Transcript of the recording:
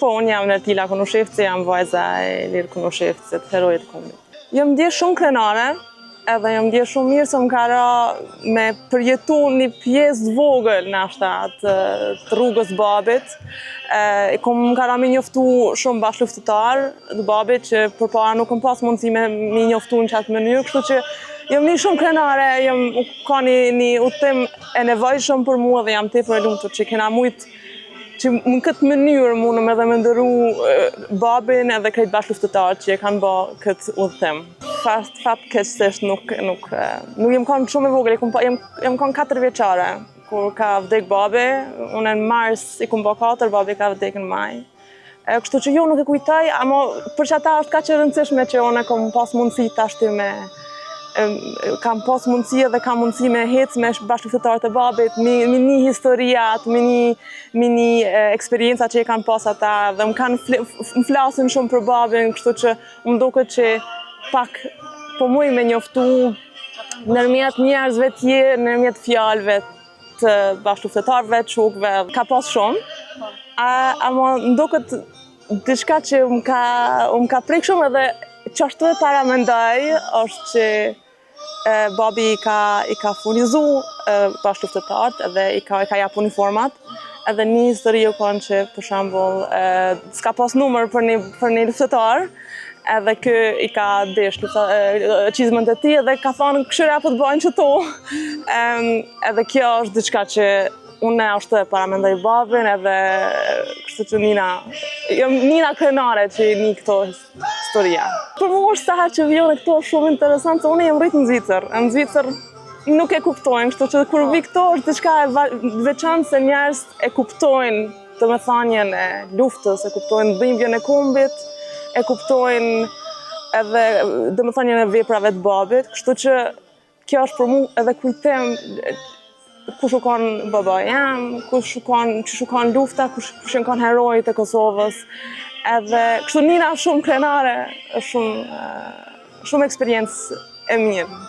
Po, unë jam Nertila Kunushevci, jam vajza e Lirë Kunushevcit, herojit kombit. Jam ndje shumë krenare, edhe jam ndje shumë mirë se më ka ra me përjetu një pjesë vogël nashta të rrugës babit. Më ka ra me njoftu shumë bashkëluftëtar të babit që përpara nuk kam pas mundësi me njoftu në qatë mënyrë, kështu që jam një shumë krenare, ka një udhtim e nevojshëm për mua dhe jam tepër e lumtur që kena mujt që në këtë mënyrë mundëm edhe me ndëru babin edhe krejt bashkëluftëtarët që e kanë bë këtë udhtim. Fat keqësisht nuk jem kanë shumë e vogël, jem kanë 4 vjeçare, kur ka vdek babi, unë në mars i kum bë 4, babi ka vdek në maj. Kështu që jo nuk e kujtoj, ama për që ata është kaq e rëndësishme që unë kam pas mundësi tashti kam pas mundësi edhe kam mundësi me hec me bashkëluftëtarët e babit, me një historiat, me një eksperienca që e kanë pas ata dhe më flasin shumë për babin, kështu që më duket që pak po muj me njoftu nërmjet njerëzve tjerë, nërmjet fjalëve të bashkëluftëtarëve, të shokëve, ka pas shumë, ama më duket diçka që më ka prek shumë edhe qashtu e para mendoj është që babi i ka furnizu bashkëluftëtarët edhe i ka jap uniformat, edhe një histori u konë që për shembull s'ka pas numër për një luftëtar, edhe kë i ka desh qizmën të tij edhe ka thonë këshire apo të bajnë qëto. Edhe kjo është diçka që unë ashtu e paramendoj babin edhe kështu që Nina krenare që i një këto historia. Për mua është sa herë që vjen këto shumë interesant, se unë jam rrit në Zvicër. Në Zvicër nuk e kuptojnë, kështu që kur vi këto është diçka e veçantë se njerëz e kuptojnë domethënien e luftës, e kuptojnë dhimbjen e kombit, e kuptojnë edhe domethënien e veprave të babit, kështu që kjo është për mua edhe kujtim kush u kanë baba jam, kush u kanë lufta, kush u kanë herojët e Kosovës. Edhe kështu Nina shumë krenare, shumë eksperiencë e mirë.